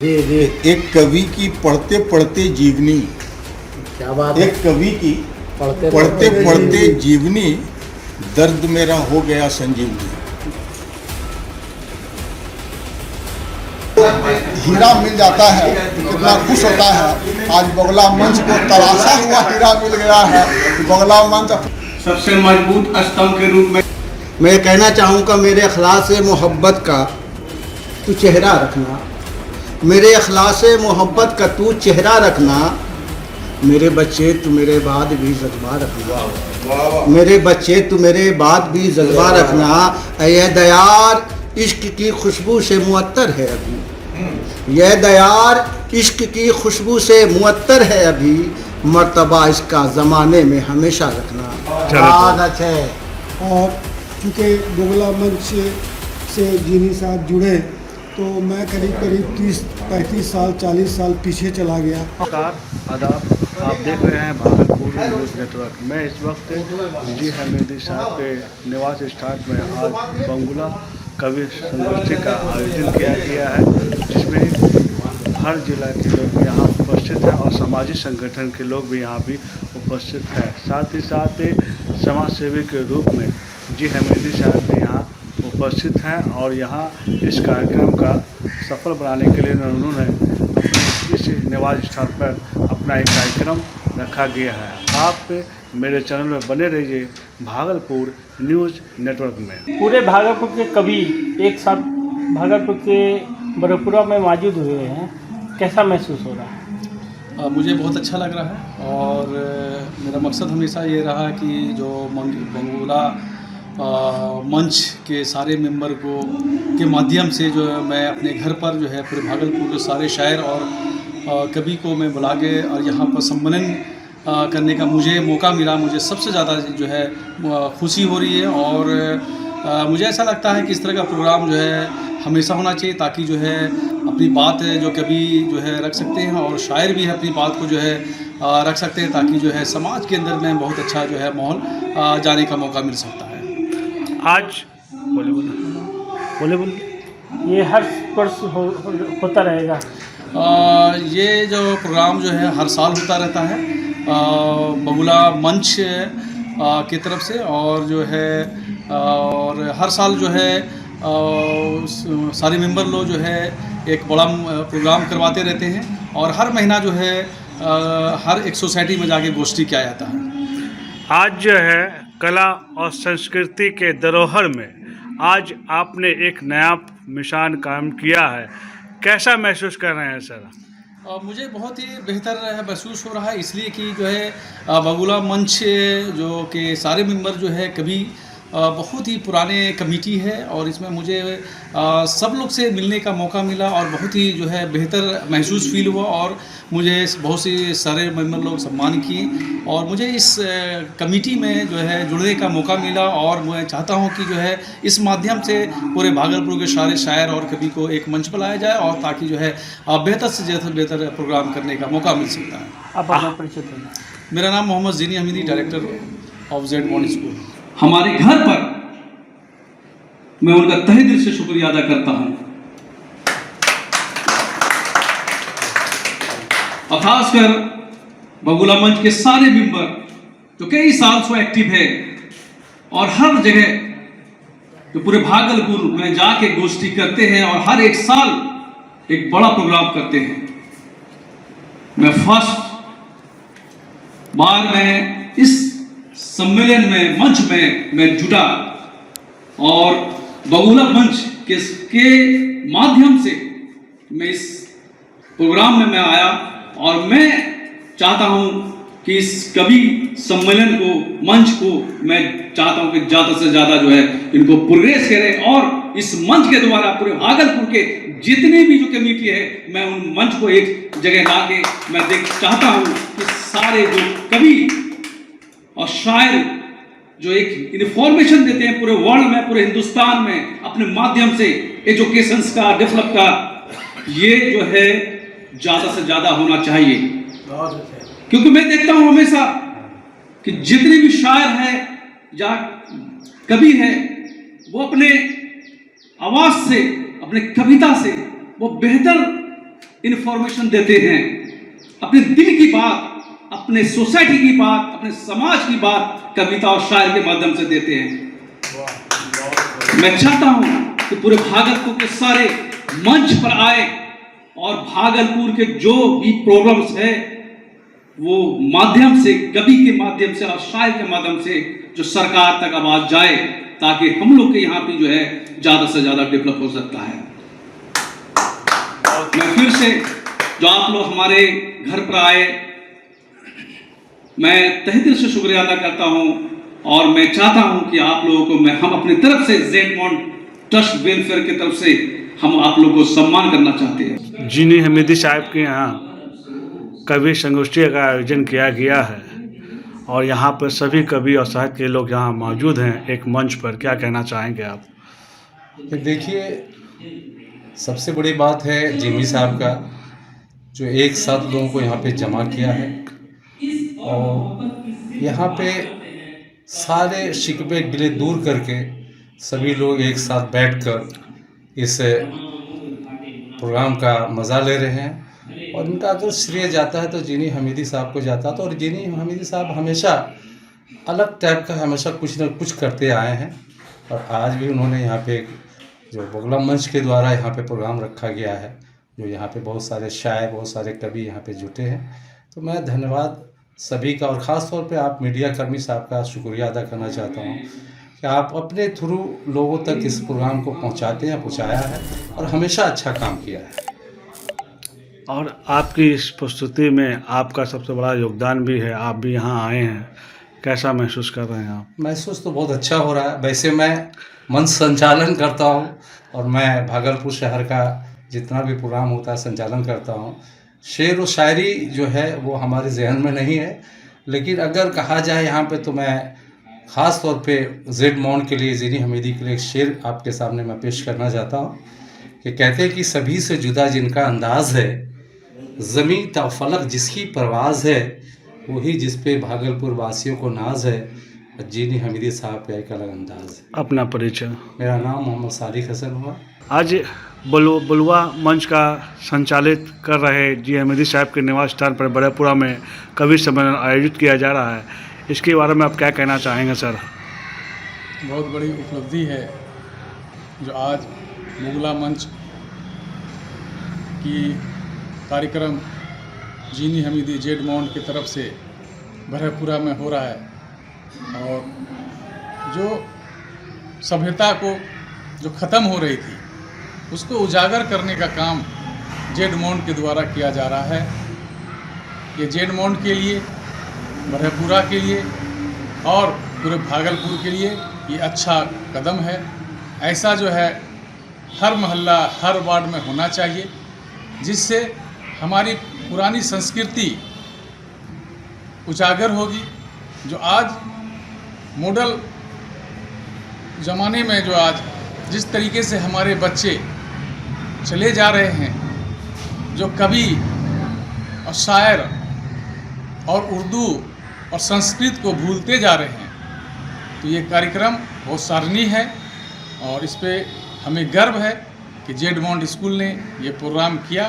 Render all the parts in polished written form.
एक कवि की पढ़ते पढ़ते जीवनी, क्या बात है। एक कवि की पढ़ते पढ़ते पढ़ते जीवनी, दर्द मेरा हो गया संजीवनी। हीरा मिल जाता है कितना खुश होता है। आज बगला मंच को तराशा हुआ हीरा मिल गया है। बगला मंच सबसे मजबूत स्तंभ के रूप में मैं कहना चाहूँगा, मेरे अखलास मोहब्बत का तू चेहरा रखना, मेरे अखलास मोहब्बत का तू चेहरा रखना, मेरे बच्चे तू मेरे बाद भी जज्बा रखना, मेरे बच्चे तू मेरे बाद भी जज्बा रखना। यह दयार इश्क की खुशबू से मुअत्तर है अभी, यह दयार इश्क की खुशबू से मुअत्तर है अभी, मर्तबा इसका ज़माने में हमेशा रखना। बहुत अच्छे। और चूँकि बगुला मंच से जीनी साहब जुड़े तो मैं करीब 30-35 साल 40 साल पीछे चला गया। नमस्कार, आदाब। आप देख रहे हैं भागलपुर न्यूज़ नेटवर्क। मैं इस वक्त जी हमीदी साहब के निवास स्थान में आज बंगुला कवि संगोष्ठी का आयोजन किया गया है, जिसमें हर जिला के लोग यहाँ उपस्थित हैं और सामाजिक संगठन के लोग भी यहाँ भी उपस्थित हैं। साथ ही साथ समाज सेवी के रूप में जी हमीदी साहब भी यहाँ उपस्थित हैं और यहाँ इस कार्यक्रम का सफल बनाने के लिए उन्होंने इस निवास स्थान पर अपना एक कार्यक्रम रखा गया है। आप मेरे चैनल में बने रहिए भागलपुर न्यूज़ नेटवर्क में। पूरे भागलपुर के कवि एक साथ भागलपुर के बड़पुरा में मौजूद हुए हैं, कैसा महसूस हो रहा है? मुझे बहुत अच्छा लग रहा है और मेरा मकसद हमेशा ये रहा कि जो बंगुला मंच के सारे मेंबर को के माध्यम से जो है मैं अपने घर पर जो है पूरे भागलपुर के सारे शायर और कवि को मैं बुला के और यहाँ पर सम्मेलन करने का मुझे मौका मिला। मुझे सबसे ज़्यादा जो है खुशी हो रही है और मुझे ऐसा लगता है कि इस तरह का प्रोग्राम जो है हमेशा होना चाहिए, ताकि जो है अपनी बात जो कवि जो है रख सकते हैं और शायर भी अपनी बात को जो है रख सकते हैं, ताकि जो है समाज के अंदर में बहुत अच्छा जो है माहौल जाने का मौका मिल सकता है। आज बोले ये हर वर्ष होता रहेगा। ये जो प्रोग्राम जो है हर साल होता रहता है बगुला मंच की तरफ से, और जो है और हर साल जो है सारे मेंबर लोग जो है एक बड़ा प्रोग्राम करवाते रहते हैं और हर महीना जो है हर एक सोसाइटी में जाके गोष्ठी किया जाता है। आज जो है कला और संस्कृति के धरोहर में आज आपने एक नया मिशन कायम किया है, कैसा महसूस कर रहे हैं सर? मुझे बहुत ही बेहतर महसूस हो रहा है, इसलिए कि जो है बगुला मंच जो के सारे मेंबर जो है कभी बहुत ही पुराने कमेटी है और इसमें मुझे सब लोग से मिलने का मौका मिला और बहुत ही जो है बेहतर महसूस फील हुआ और मुझे बहुत से सारे मेंबर लोग सम्मान किए और मुझे इस कमेटी में जो है जुड़ने का मौका मिला और मैं चाहता हूं कि जो है इस माध्यम से पूरे भागलपुर के सारे शायर और कवि को एक मंच पर लाया जाए और ताकि जो है बेहतर से बेहतर प्रोग्राम करने का मौका मिल सकता है। आप अपना परिचय दें। मेरा नाम Mohammad Jeeni Hamidi, director of Z modern school. हमारे घर पर मैं उनका तहे दिल से शुक्रिया अदा करता हूं और खासकर बगुला मंच के सारे मेंबर जो कई साल से एक्टिव है और हर जगह जो पूरे भागलपुर में जाके गोष्ठी करते हैं और हर एक साल एक बड़ा प्रोग्राम करते हैं। मैं फर्स्ट बार में इस सम्मेलन में मंच में मैं जुटा और बगुला मंच के माध्यम से मैं इस प्रोग्राम में मैं आया और मैं चाहता हूं कि इस कवि सम्मेलन को मंच को मैं चाहता हूं कि ज़्यादा से ज़्यादा जो है इनको प्रोग्रेस करें और इस मंच के द्वारा पूरे भागलपुर के जितनी भी जो कमेटी है मैं उन मंच को एक जगह ला के मैं चाहता हूं कि सारे जो कवि और शायर जो एक इन्फॉर्मेशन देते हैं पूरे वर्ल्ड में, पूरे हिंदुस्तान में अपने माध्यम से एजुकेशंस का डेवलप का, ये जो है ज़्यादा से ज़्यादा होना चाहिए। क्योंकि मैं देखता हूं हमेशा कि जितने भी शायर हैं या कवि हैं वो अपने आवाज़ से, अपने कविता से वो बेहतर इंफॉर्मेशन देते हैं, अपने दिल की बात, अपने सोसाइटी की बात, अपने समाज की बात कविता और शायर के माध्यम से देते हैं। मैं चाहता हूं कि पूरे भागलपुर के सारे मंच पर आए और भागलपुर के जो भी प्रॉब्लम्स है वो माध्यम से, कवि के माध्यम से और शायर के माध्यम से जो सरकार तक आवाज जाए, ताकि हम लोग के यहाँ पे जो है ज्यादा से ज्यादा डेवलप हो सकता है। मैं फिर से जो आप लोग हमारे घर पर आए, मैं तहे दिल से शुक्रिया अदा करता हूं और मैं चाहता हूं कि आप लोगों को हम अपनी तरफ से जेड मॉन्ट ट्रस्ट वेलफेयर की तरफ से हम आप लोगों को सम्मान करना चाहते हैं। जीनी हमीदी साहब के यहाँ कवि संगोष्ठी का आयोजन किया गया है और यहाँ पर सभी कवि और साहित्य के लोग यहाँ मौजूद हैं एक मंच पर। क्या कहना चाहेंगे आप? देखिए, सबसे बड़ी बात है जिमी साहब का जो एक साथ लोगों को यहाँ पे जमा किया है और यहाँ पे सारे शिकवे गिले दूर करके सभी लोग एक साथ बैठकर इस प्रोग्राम का मज़ा ले रहे हैं और इनका अगर श्रेय जाता है तो जीनी हमीदी साहब को जाता है। तो और जीनी हमीदी साहब हमेशा अलग टाइप का हमेशा कुछ न कुछ करते आए हैं और आज भी उन्होंने यहाँ पे जो बगुला मंच के द्वारा यहाँ पे प्रोग्राम रखा गया है, जो यहाँ पे बहुत सारे शायर, बहुत सारे कवि यहाँ पे जुटे हैं। तो मैं धन्यवाद सभी का और ख़ास तौर पे आप मीडिया कर्मी साहब का शुक्रिया अदा करना चाहता हूँ कि आप अपने थ्रू लोगों तक इस प्रोग्राम को पहुँचाते हैं, पहुँचाया है और हमेशा अच्छा काम किया है। और आपकी इस प्रस्तुति में आपका सबसे बड़ा योगदान भी है, आप भी यहाँ आए हैं, कैसा महसूस कर रहे हैं आप? महसूस तो बहुत अच्छा हो रहा है। वैसे मैं मंच संचालन करता हूँ और मैं भागलपुर शहर का जितना भी प्रोग्राम होता है संचालन करता हूँ। शेर व शायरी जो है वो हमारे जहन में नहीं है, लेकिन अगर कहा जाए यहाँ पे तो मैं ख़ास तौर पे जेड मॉन्ट के लिए, जीनी हमीदी के लिए एक शेर आपके सामने मैं पेश करना चाहता हूँ कि कहते हैं कि सभी से जुदा जिनका अंदाज़ है, ज़मीं ता फलक जिसकी परवाज़ है, वही जिस पे भागलपुर वासियों को नाज है। जीनी हमीदी साहब का एक अलग अंदाज़ है। अपना परिचय? मेरा नाम मोहम्मद सारिक हसन हुआ। आज बलुआ मंच का संचालित कर रहे जी हमीदी साहब के निवास स्थान पर बड़ेपुरा में कवि सम्मेलन आयोजित किया जा रहा है, इसके बारे में आप क्या कहना चाहेंगे सर? बहुत बड़ी उपलब्धि है जो आज बगुला मंच की कार्यक्रम जीनी हमीदी जेड मॉन्ट की तरफ से बड़ेपुरा में हो रहा है और जो सभ्यता को जो ख़त्म हो रही थी उसको उजागर करने का काम जेड मॉन्ट के द्वारा किया जा रहा है। ये जेड मॉन्ट के लिए, बड़ेपुरा के लिए और पूरे भागलपुर के लिए ये अच्छा कदम है। ऐसा जो है हर मोहल्ला, हर वार्ड में होना चाहिए, जिससे हमारी पुरानी संस्कृति उजागर होगी। जो आज मॉडल ज़माने में जो आज जिस तरीके से हमारे बच्चे चले जा रहे हैं, जो कवि और शायर और उर्दू और संस्कृत को भूलते जा रहे हैं, तो ये कार्यक्रम बहुत सराहनीय है और इस पे हमें गर्व है कि जेड मॉन्ट स्कूल ने ये प्रोग्राम किया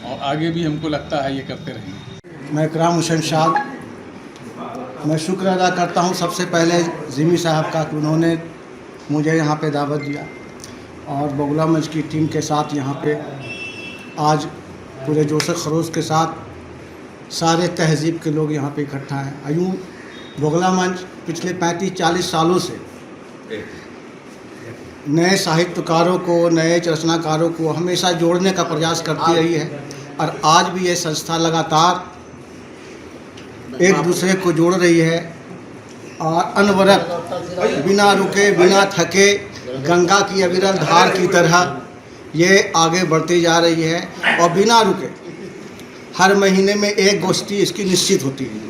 और आगे भी हमको लगता है ये करते रहेंगे। मैं इकराम हुसैन शाह, मैं शुक्र अदा करता हूँ सबसे पहले जिमी साहब का कि उन्होंने मुझे यहाँ पे दावत दिया और बगुला मंच की टीम के साथ यहाँ पे आज पूरे जोश खरोश के साथ सारे तहज़ीब के लोग यहाँ पे इकट्ठा हैं। यूँ बगुला मंच पिछले 35-40 सालों से नए साहित्यकारों को, नए रचनाकारों को हमेशा जोड़ने का प्रयास करती रही है और आज भी ये संस्था लगातार एक दूसरे को जोड़ रही है और अनवरत बिना रुके, बिना थके, गंगा की अविरल धार की तरह ये आगे बढ़ती जा रही है और बिना रुके हर महीने में एक गोष्ठी इसकी निश्चित होती है।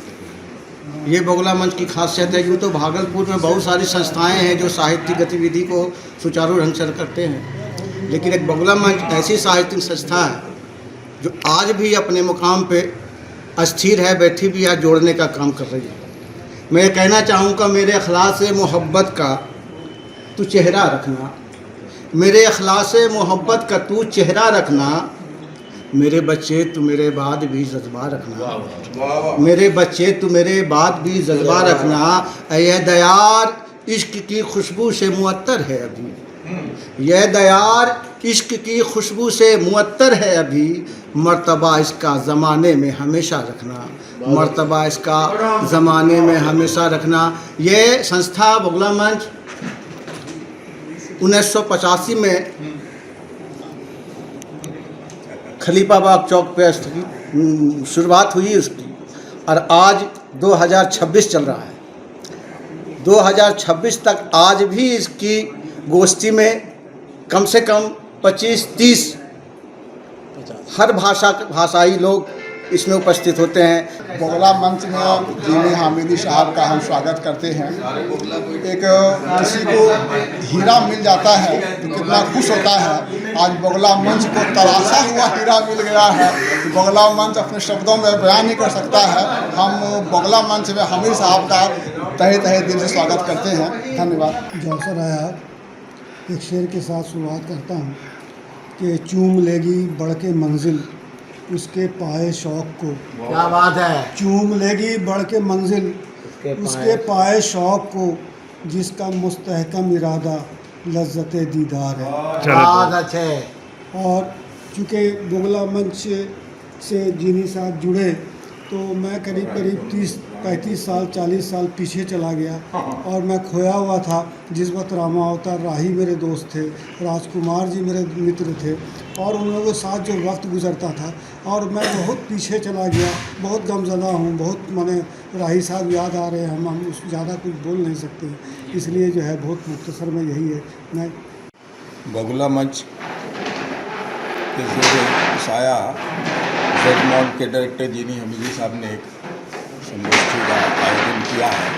ये बगुला मंच की खासियत है। यूँ तो भागलपुर में बहुत सारी संस्थाएं हैं जो साहित्यिक गतिविधि को सुचारू ढंग से करते हैं, लेकिन एक बगुला मंच ऐसी साहित्यिक संस्था है जो आज भी अपने मुकाम पे अस्थिर है, बैठी भी है, जोड़ने का काम कर रही है। मैं कहना चाहूँगा, मेरे अखलास मोहब्बत का तू चेहरा रखना, मेरे अखलास मोहब्बत का तू चेहरा रखना, मेरे बच्चे तू मेरे बाद भी जज्बा रखना, मेरे बच्चे तू मेरे बाद भी जज्बा रखना। ये दयार इश्क की खुशबू से मुअत्तर है अभी, यह दयार इश्क की खुशबू से मुअत्तर है अभी। मर्तबा इसका ज़माने में हमेशा रखना, मर्तबा इसका ज़माने में हमेशा रखना। ये संस्था बगुला मंच 1985 में खलीफाबाग चौक पे शुरुआत हुई उसकी, और आज 2026 चल रहा है। 2026 तक आज भी इसकी गोष्ठी में कम से कम 25-30 हर भाषाई लोग इसमें उपस्थित होते हैं। बगुला मंच में जीनी हामिदी साहब का हम स्वागत करते हैं। एक किसी को हीरा मिल जाता है तो कितना खुश होता है। आज बगुला मंच को तराशा हुआ हीरा मिल गया है। बगुला मंच अपने शब्दों में बयान नहीं कर सकता है। हम बगुला मंच में हामिद साहब का तहे तहे दिल से स्वागत करते हैं। धन्यवाद। जो अवसर आया, एक शेर के साथ शुरुआत करता हूँ कि चूम लेगी बढ़ के मंजिल उसके पाए शौक़ को। क्या बात है। चूम लेगी बढ़ के मंजिल उसके पाए शौक़ को, जिसका मुस्तहकम इरादा लज्जत दीदार है। बहुत अच्छे। और चूँकि बगुला मंच से जीनी साहब जुड़े तो मैं करीब 30-35 साल 40 साल पीछे चला गया, और मैं खोया हुआ था। जिस वक्त रामा अवतार राही मेरे दोस्त थे, राजकुमार जी मेरे मित्र थे, और उन लोगों के साथ जो वक्त गुजरता था, और मैं बहुत पीछे चला गया। बहुत गमज़दा हूँ, बहुत माने राही साहब याद आ रहे हैं। हम उस ज़्यादा कुछ बोल नहीं सकते, इसलिए जो है बहुत मुख्तसर में यही है। मैं बगुला मंच के ज़रिए साया रेडमॉन्ड के डायरेक्टर जीनी हमीदी साहब ने एक संगोष्ठी का आयोजन किया है,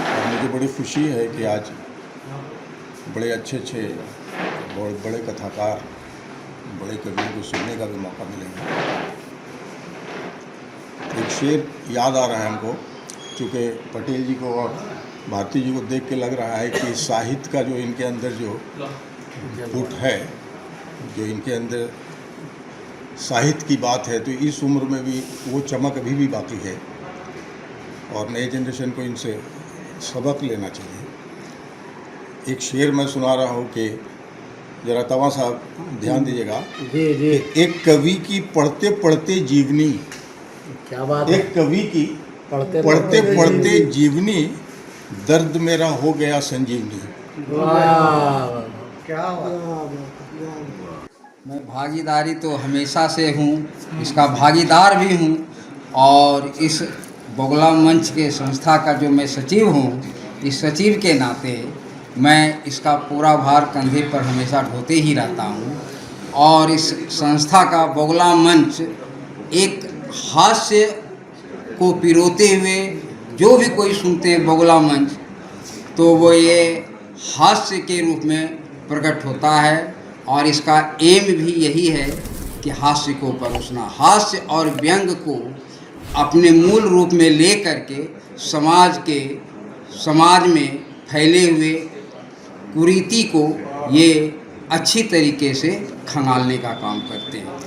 और मुझे बड़ी खुशी है कि आज बड़े अच्छे बहुत बड़े कथाकार, बड़े कवियों को सुनने का भी मौका मिलेगा। एक शेर याद आ रहा है हमको, चूँकि पटेल जी को और भारती जी को देख के लग रहा है कि साहित्य का जो इनके अंदर जो फुट है, जो इनके अंदर साहित्य की बात है, तो इस उम्र में भी वो चमक अभी भी बाकी है, और नए जनरेशन को इनसे सबक लेना चाहिए। एक शेर मैं सुना रहा हूँ कि जरा तवा साहब ध्यान दीजिएगा। जी जी। एक कवि की पढ़ते पढ़ते जीवनी, क्या बात है। एक कवि की पढ़ते पढ़ते जीवनी, दर्द मेरा हो गया संजीवनी। क्या मैं भागीदारी तो हमेशा से हूँ, इसका भागीदार भी हूँ, और इस बगुला मंच के संस्था का जो मैं सचिव हूँ, इस सचिव के नाते मैं इसका पूरा भार कंधे पर हमेशा ढोते ही रहता हूँ। और इस संस्था का बगुला मंच एक हास्य को पिरोते हुए, जो भी कोई सुनते हैं बगुला मंच, तो वो ये हास्य के रूप में प्रकट होता है। और इसका एम भी यही है कि हास्य को परोसना, हास्य और व्यंग को अपने मूल रूप में ले करके समाज में फैले हुए कुरीति को ये अच्छी तरीके से खंगालने का काम करते हैं।